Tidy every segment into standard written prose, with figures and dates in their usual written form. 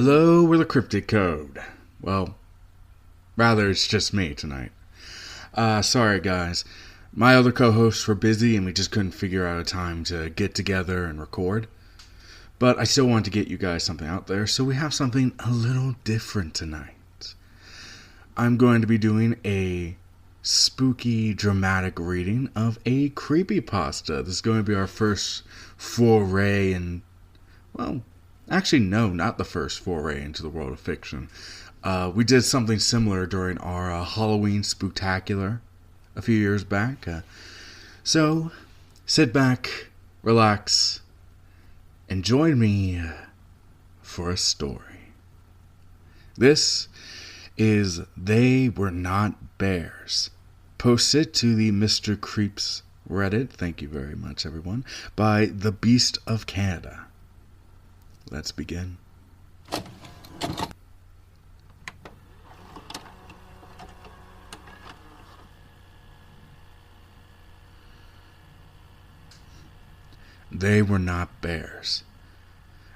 Hello, we're the Cryptid Code. Well, rather it's just me tonight. Sorry guys. My other co-hosts were busy and we just couldn't figure out a time to get together and record. But I still want to get you guys something out there, so we have something a little different tonight. I'm going to be doing a spooky, dramatic reading of a creepypasta. This is going to be our first foray in, well, actually, no, not the first foray into the world of fiction. We did something similar during our Halloween Spooktacular a few years back. So, sit back, relax, and join me for a story. This is They Were Not Bears, posted to the Mr.Creeps Reddit, thank you very much everyone, by the Beast of Canada. Let's begin. They were not bears.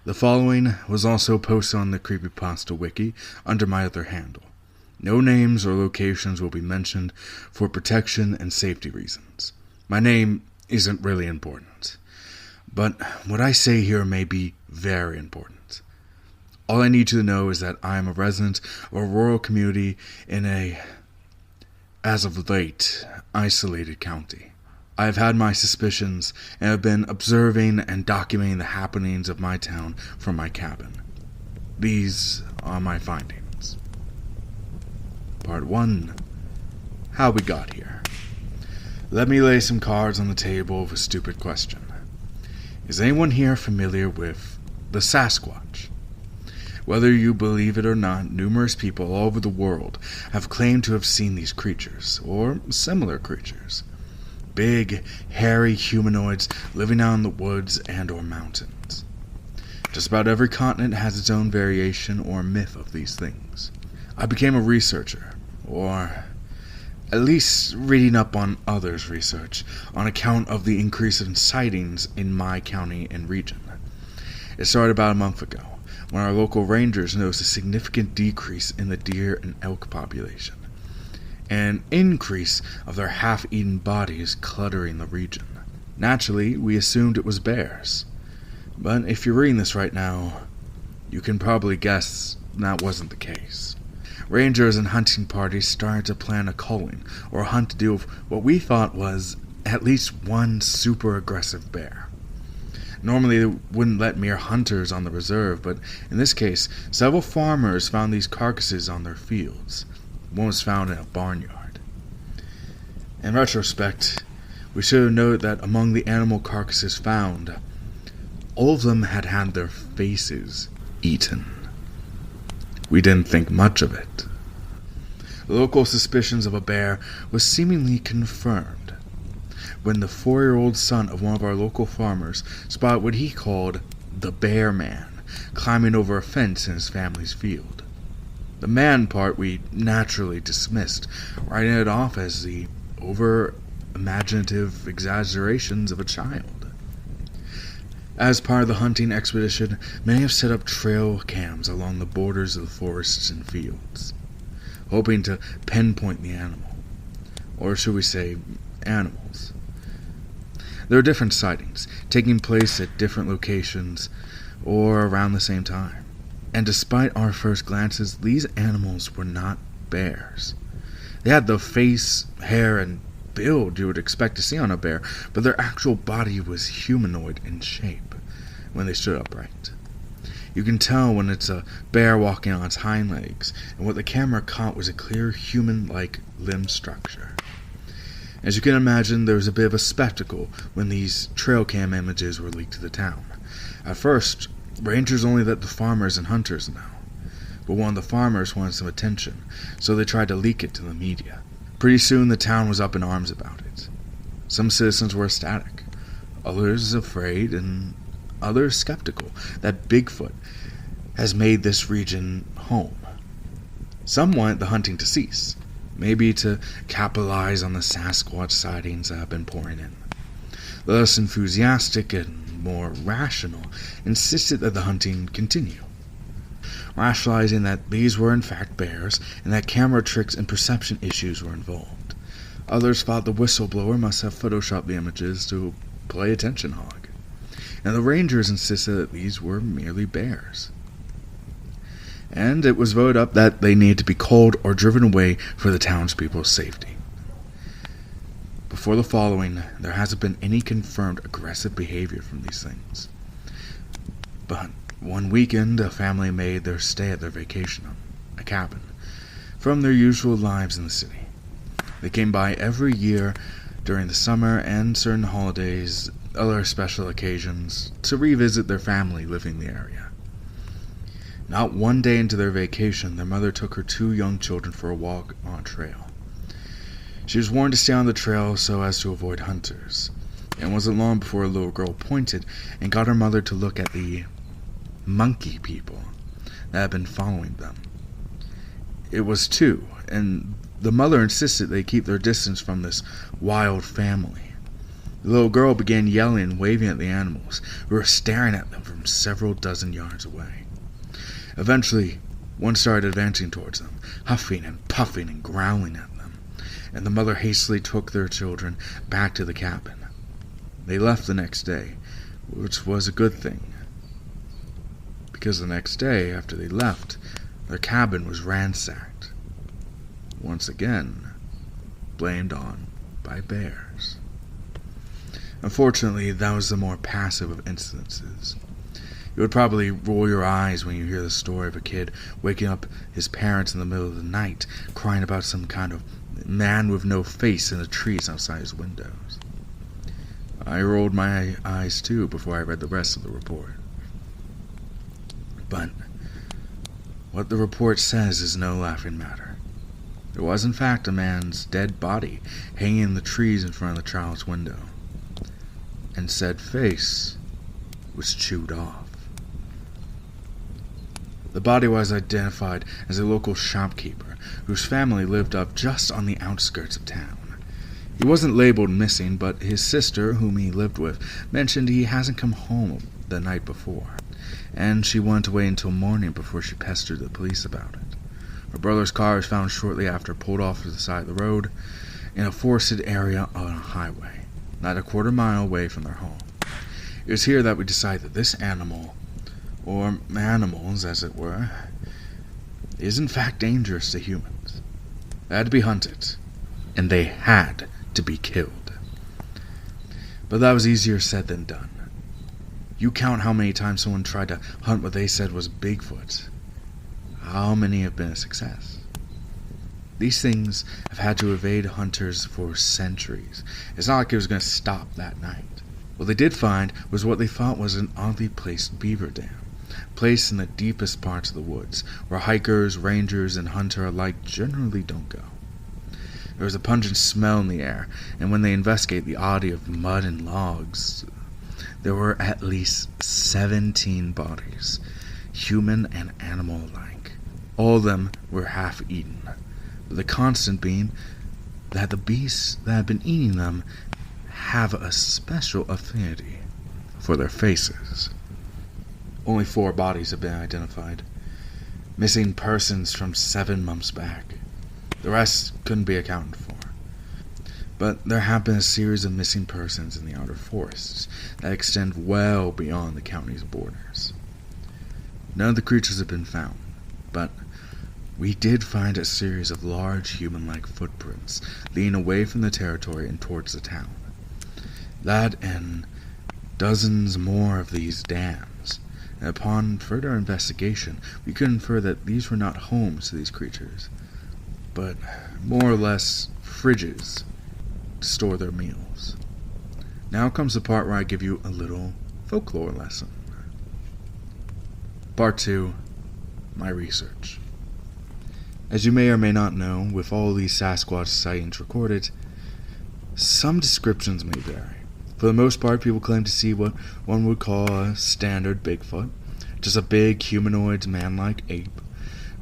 The following was also posted on the Creepypasta wiki under my other handle. No names or locations will be mentioned for protection and safety reasons. My name isn't really important, but what I say here may be very important. All I need you to know is that I am a resident of a rural community in a, as of late, isolated county. I have had my suspicions and have been observing and documenting the happenings of my town from my cabin. These are my findings. Part 1. How we got here. Let me lay some cards on the table with a stupid question. Is anyone here familiar with the Sasquatch? Whether you believe it or not, numerous people all over the world have claimed to have seen these creatures, or similar creatures. Big, hairy humanoids living out in the woods and or mountains. Just about every continent has its own variation or myth of these things. I became a researcher, or at least reading up on others' research, on account of the increase in sightings in my county and region. It started about a month ago, when our local rangers noticed a significant decrease in the deer and elk population, and an increase of their half-eaten bodies cluttering the region. Naturally, we assumed it was bears, but if you're reading this right now, you can probably guess that wasn't the case. Rangers and hunting parties started to plan a culling or a hunt to deal with what we thought was at least one super aggressive bear. Normally they wouldn't let mere hunters on the reserve, but in this case, several farmers found these carcasses on their fields. One was found in a barnyard. In retrospect, we should have noted that among the animal carcasses found, all of them had had their faces eaten. We didn't think much of it. The local suspicions of a bear was seemingly confirmed when the 4-year-old son of one of our local farmers spotted what he called the bear man climbing over a fence in his family's field. The man part we naturally dismissed, writing it off as the over-imaginative exaggerations of a child. As part of the hunting expedition, many have set up trail cams along the borders of the forests and fields, hoping to pinpoint the animal, or should we say, animals. There are different sightings, taking place at different locations, or around the same time. And despite our first glances, these animals were not bears. They had the face, hair, and build you would expect to see on a bear, but their actual body was humanoid in shape when they stood upright. You can tell when it's a bear walking on its hind legs, and what the camera caught was a clear human-like limb structure. As you can imagine, there was a bit of a spectacle when these trail cam images were leaked to the town. At first, rangers only let the farmers and hunters know, but one of the farmers wanted some attention, so they tried to leak it to the media. Pretty soon the town was up in arms about it. Some citizens were ecstatic, others afraid, and others skeptical that Bigfoot has made this region home. Some wanted the hunting to cease, maybe to capitalize on the Sasquatch sightings that have been pouring in. The less enthusiastic and more rational insisted that the hunting continue. rationalizing that these were in fact bears and that camera tricks and perception issues were involved. Others thought the whistleblower must have photoshopped the images to play attention hog. And the rangers insisted that these were merely bears. And it was voted up that they needed to be called or driven away for the townspeople's safety. Before the following, there hasn't been any confirmed aggressive behavior from these things. But one weekend, a family made their stay at their vacation home, a cabin, from their usual lives in the city. They came by every year during the summer and certain holidays, other special occasions, to revisit their family living in the area. Not one day into their vacation, their mother took her 2 young children for a walk on a trail. She was warned to stay on the trail so as to avoid hunters, and it wasn't long before a little girl pointed and got her mother to look at the monkey people that had been following them. It was 2, and the mother insisted they keep their distance from this wild family. The little girl began yelling and waving at the animals, who were staring at them from several dozen yards away. Eventually, one started advancing towards them, huffing and puffing and growling at them, and the mother hastily took their children back to the cabin. They left the next day, which was a good thing, because the next day, after they left, their cabin was ransacked. Once again, blamed on by bears. Unfortunately, that was the more passive of incidences. You would probably roll your eyes when you hear the story of a kid waking up his parents in the middle of the night, crying about some kind of man with no face in the trees outside his windows. I rolled my eyes too before I read the rest of the report. But what the report says is no laughing matter. There was in fact a man's dead body hanging in the trees in front of the child's window, and said face was chewed off. The body was identified as a local shopkeeper whose family lived up just on the outskirts of town. He wasn't labeled missing, but his sister, whom he lived with, mentioned he hasn't come home the night before, and she wanted to wait until morning before she pestered the police about it. Her brother's car was found shortly after pulled off to the side of the road in a forested area on a highway, not a quarter mile away from their home. It was here that we decided that this animal, or animals as it were, is in fact dangerous to humans. They had to be hunted, and they had to be killed. But that was easier said than done. You count how many times someone tried to hunt what they said was Bigfoot. How many have been a success? These things have had to evade hunters for centuries. It's not like it was going to stop that night. What they did find was what they thought was an oddly placed beaver dam, placed in the deepest parts of the woods, where hikers, rangers, and hunter alike generally don't go. There was a pungent smell in the air, and when they investigate the oddity of mud and logs, there were at least 17 bodies, human and animal alike. All of them were half-eaten, but the constant being that the beasts that had been eating them have a special affinity for their faces. Only 4 bodies have been identified. Missing persons from 7 months back. The rest couldn't be accounted for. But there have been a series of missing persons in the outer forests that extend well beyond the county's borders. None of the creatures have been found, but we did find a series of large human-like footprints leading away from the territory and towards the town. That and dozens more of these dams, and upon further investigation, we could infer that these were not homes to these creatures, but more or less fridges to store their meals. Now comes the part where I give you a little folklore lesson. Part 2, my research. As you may or may not know, with all these Sasquatch sightings recorded, some descriptions may vary. For the most part, people claim to see what one would call a standard Bigfoot, just a big humanoid man-like ape,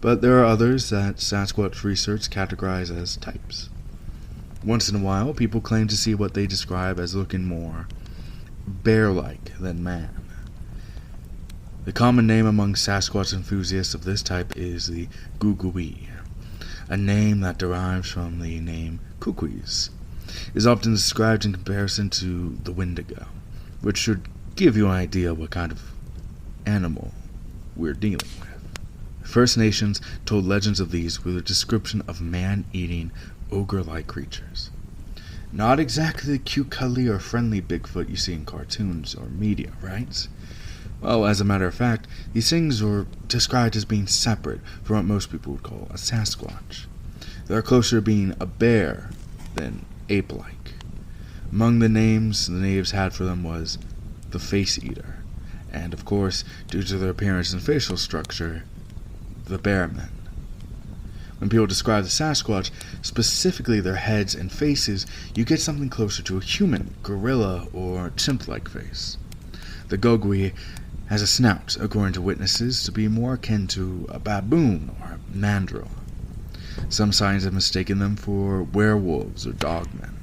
but there are others that Sasquatch research categorize as types. Once in a while, people claim to see what they describe as looking more bear-like than man. The common name among Sasquatch enthusiasts of this type is the Gugui, a name that derives from the name Kukwis. It is often described in comparison to the Wendigo, which should give you an idea what kind of animal we're dealing with. First Nations told legends of these with a description of man-eating, ogre-like creatures. Not exactly the cute, cuddly, or friendly Bigfoot you see in cartoons or media, right? Well, as a matter of fact, these things are described as being separate from what most people would call a Sasquatch. They are closer to being a bear than ape-like. Among the names the natives had for them was the Face Eater, and of course, due to their appearance and facial structure, the Bearmen. When people describe the Sasquatch, specifically their heads and faces, you get something closer to a human, gorilla, or chimp-like face. The Gogwe has a snout, according to witnesses, to be more akin to a baboon or a mandrill. Some signs have mistaken them for werewolves or dogmen.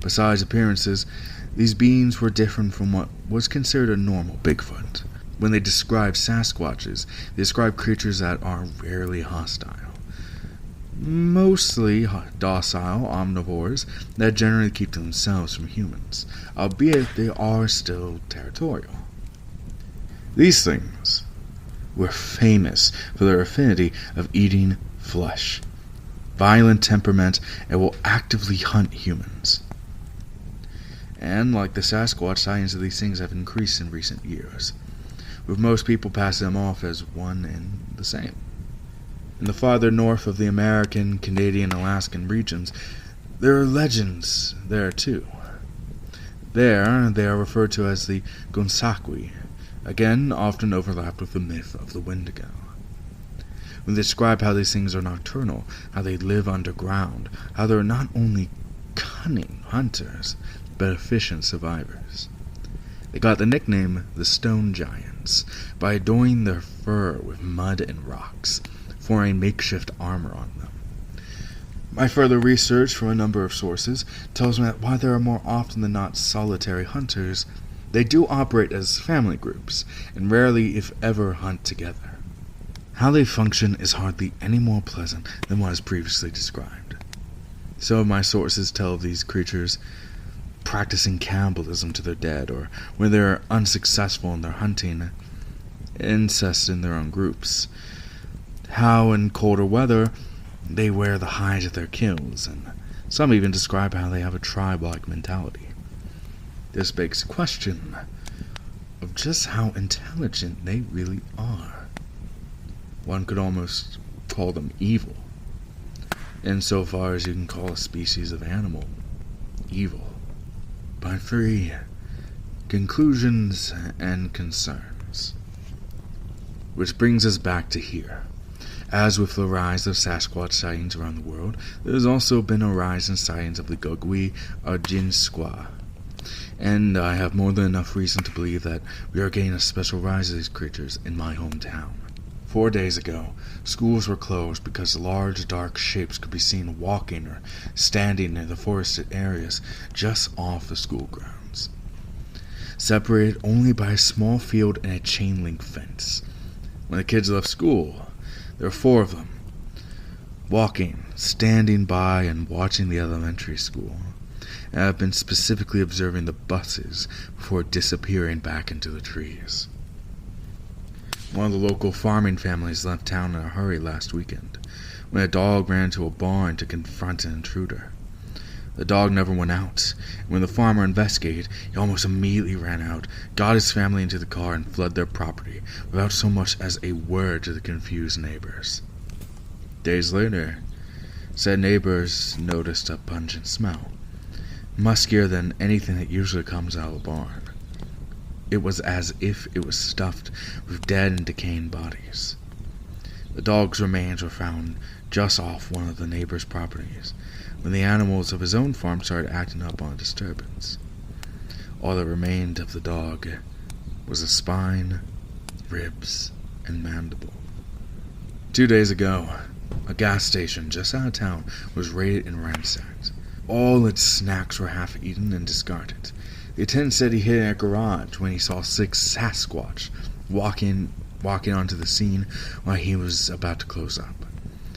Besides appearances, these beings were different from what was considered a normal Bigfoot. When they describe Sasquatches, they describe creatures that are rarely hostile. Mostly docile omnivores that generally keep to themselves from humans, albeit they are still territorial. These things were famous for their affinity of eating flesh, violent temperament, and will actively hunt humans. And like the Sasquatch, sightings of these things have increased in recent years, with most people passing them off as one and the same. In the farther north of the American, Canadian, Alaskan regions, there are legends there too. There, they are referred to as the Gonsakwi, again often overlapped with the myth of the Wendigo. When they describe how these things are nocturnal, how they live underground, how they are not only cunning hunters, but efficient survivors. They got the nickname the Stone Giants by adorning their fur with mud and rocks, forming makeshift armor on them. My further research from a number of sources tells me that while they are more often than not solitary hunters, they do operate as family groups, and rarely, if ever, hunt together. How they function is hardly any more pleasant than what is previously described. Some of my sources tell of these creatures practicing cannibalism to their dead, or when they are unsuccessful in their hunting, incest in their own groups. How in colder weather they wear the hide of their kills, and some even describe how they have a tribe-like mentality. This begs the question of just how intelligent they really are. One could almost call them evil, insofar as you can call a species of animal evil. By 3, conclusions and concerns. Which brings us back to here. As with the rise of Sasquatch sightings around the world, there has also been a rise in sightings of the Gogwe or Jinsqua. And I have more than enough reason to believe that we are getting a special rise of these creatures in my hometown. 4 days ago, schools were closed because large dark shapes could be seen walking or standing in the forested areas just off the school grounds, separated only by a small field and a chain-link fence. When the kids left school, there were 4 of them, walking, standing by, and watching the elementary school. And I've been specifically observing the buses before disappearing back into the trees. One of the local farming families left town in a hurry last weekend, when a dog ran into a barn to confront an intruder. The dog never went out, and when the farmer investigated, he almost immediately ran out, got his family into the car, and fled their property without so much as a word to the confused neighbors. Days later, said neighbors noticed a pungent smell, muskier than anything that usually comes out of a barn. It was as if it was stuffed with dead and decaying bodies. The dog's remains were found just off one of the neighbor's properties, when the animals of his own farm started acting up on a disturbance. All that remained of the dog was a spine, ribs, and mandible. 2 days ago, a gas station just out of town was raided and ransacked. All its snacks were half-eaten and discarded. The attendant said he hid in a garage when he saw 6 Sasquatch walking onto the scene while he was about to close up.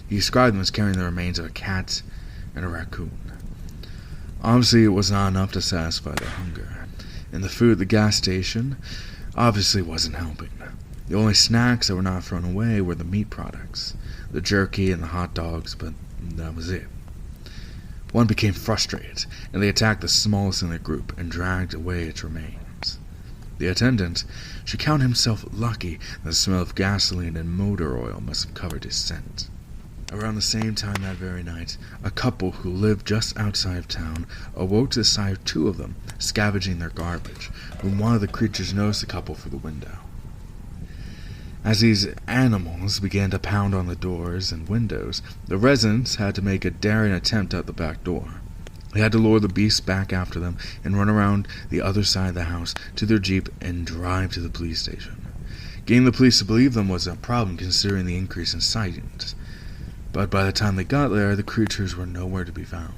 He described them as carrying the remains of a cat and a raccoon. Obviously, it was not enough to satisfy their hunger, and the food at the gas station obviously wasn't helping. The only snacks that were not thrown away were the meat products, the jerky and the hot dogs, but that was it. One became frustrated, and they attacked the smallest in the group and dragged away its remains. The attendant should count himself lucky that the smell of gasoline and motor oil must have covered his scent. Around the same time that very night, a couple who lived just outside of town awoke to the sight of two of them scavenging their garbage when one of the creatures noticed the couple through the window. As these animals began to pound on the doors and windows, the residents had to make a daring attempt at the back door. They had to lure the beasts back after them and run around the other side of the house to their jeep and drive to the police station. Getting the police to believe them was a problem considering the increase in sightings. But by the time they got there, the creatures were nowhere to be found.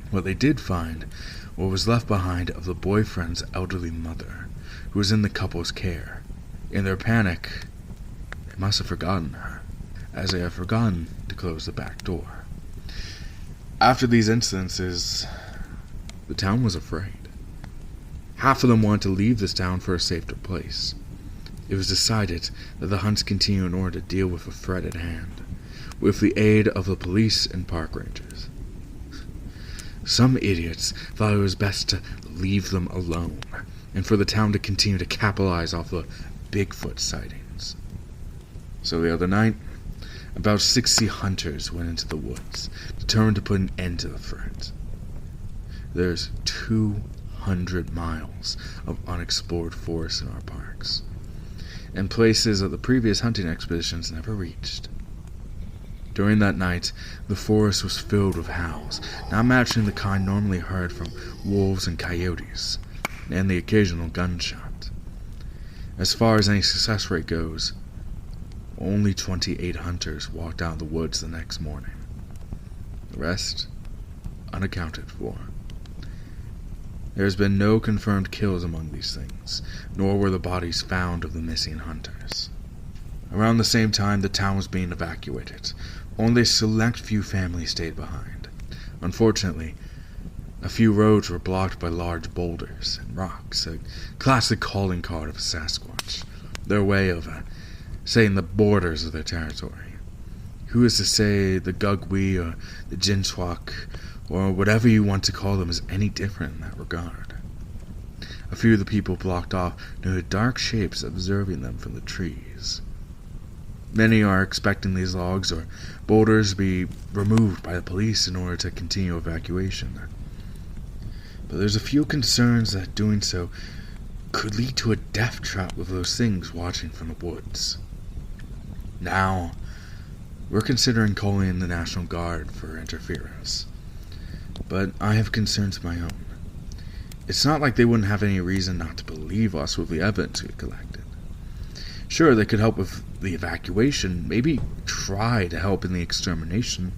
What they did find was what was left behind of the boyfriend's elderly mother, who was in the couple's care. In their panic, they must have forgotten her, as they had forgotten to close the back door. After these incidences, the town was afraid. Half of them wanted to leave this town for a safer place. It was decided that the hunts continue in order to deal with the threat at hand, with the aid of the police and park rangers. Some idiots thought it was best to leave them alone, and for the town to continue to capitalize off the Bigfoot sightings. So the other night, about 60 hunters went into the woods, determined to put an end to the threat. There's 200 miles of unexplored forest in our parks, and places that the previous hunting expeditions never reached. During that night, the forest was filled with howls, not matching the kind normally heard from wolves and coyotes, and the occasional gunshot. As far as any success rate goes, only 28 hunters walked out of the woods the next morning. The rest, unaccounted for. There has been no confirmed kills among these things, nor were the bodies found of the missing hunters. Around the same time, the town was being evacuated. Only a select few families stayed behind. Unfortunately, a few roads were blocked by large boulders and rocks, a classic calling card of a Sasquatch, their way of saying the borders of their territory. Who is to say the Gugwi or the Jinswak, or whatever you want to call them, is any different in that regard? A few of the people blocked off noted dark shapes observing them from the trees. Many are expecting these logs or boulders to be removed by the police in order to continue evacuation. But there's a few concerns that doing so could lead to a death trap with those things watching from the woods. Now, we're considering calling in the National Guard for interference, but I have concerns of my own. It's not like they wouldn't have any reason not to believe us with the evidence we collected. Sure, they could help with the evacuation, maybe try to help in the extermination,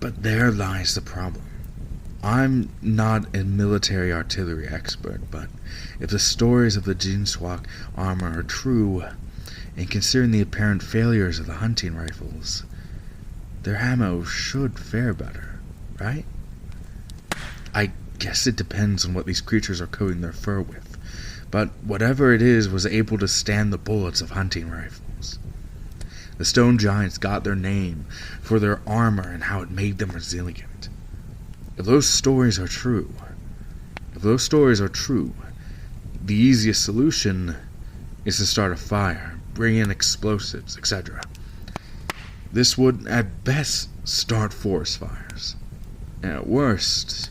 but there lies the problem. I'm not a military artillery expert, but if the stories of the Jinswak armor are true, and considering the apparent failures of the hunting rifles, their ammo should fare better, right? I guess it depends on what these creatures are coating their fur with. But whatever it is was able to stand the bullets of hunting rifles. The stone giants got their name for their armor and how it made them resilient. If those stories are true, the easiest solution is to start a fire, bring in explosives, etc. This would, at best, start forest fires, and at worst,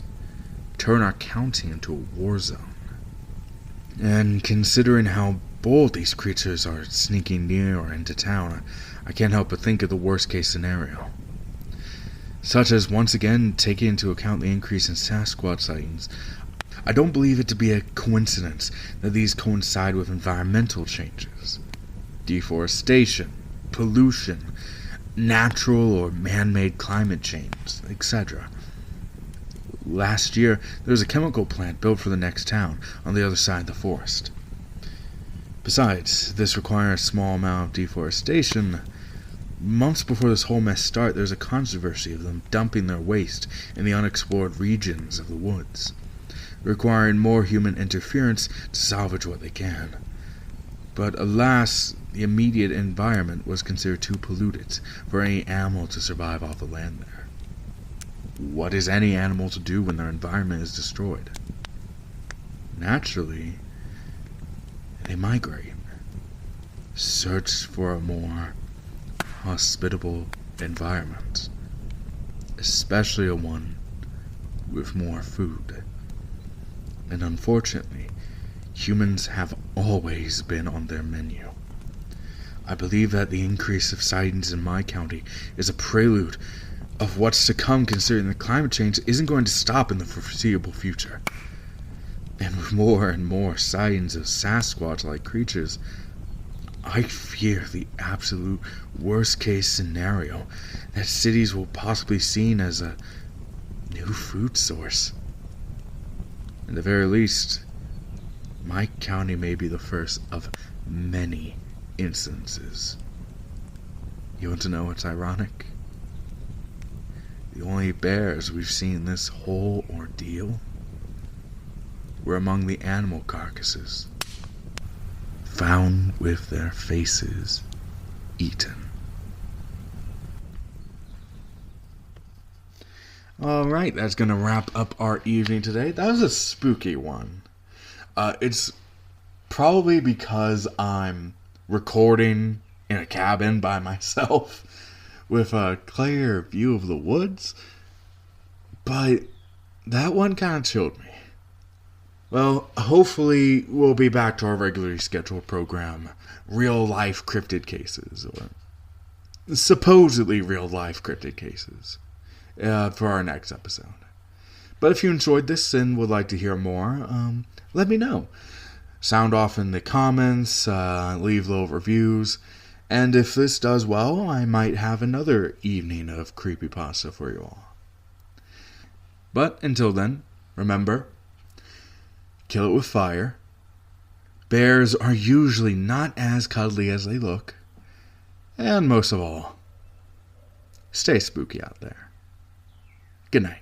turn our county into a war zone. And considering how bold these creatures are sneaking near or into town, I can't help but think of the worst-case scenario. Such as, once again, taking into account the increase in Sasquatch sightings, I don't believe it to be a coincidence that these coincide with environmental changes. Deforestation, pollution, natural or man-made climate change, etc. Last year, there was a chemical plant built for the next town on the other side of the forest. Besides, this requires a small amount of deforestation. Months before this whole mess started, there's a controversy of them dumping their waste in the unexplored regions of the woods, requiring more human interference to salvage what they can. But alas, the immediate environment was considered too polluted for any animal to survive off the land there. What is any animal to do when their environment is destroyed? Naturally, they migrate, search for a more hospitable environment, especially a one with more food. And unfortunately, humans have always been on their menu. I believe that the increase of sightings in my county is a prelude of what's to come, considering that climate change isn't going to stop in the foreseeable future. And with more and more sightings of Sasquatch-like creatures, I fear the absolute worst-case scenario that cities will possibly be seen as a new food source. At the very least, my county may be the first of many instances. You want to know what's ironic? The only bears we've seen in this whole ordeal were among the animal carcasses, found with their faces eaten. Alright, that's going to wrap up our evening today. That was a spooky one. It's probably because I'm recording in a cabin by myself with a clear view of the woods, but that one kind of chilled me. Well, hopefully we'll be back to our regularly scheduled program, real-life cryptid cases, or supposedly real-life cryptid cases, for our next episode. But if you enjoyed this and would like to hear more, let me know. Sound off in the comments, leave little reviews, and if this does well, I might have another evening of creepypasta for you all. But until then, remember, kill it with fire. Bears are usually not as cuddly as they look. And most of all, stay spooky out there. Good night.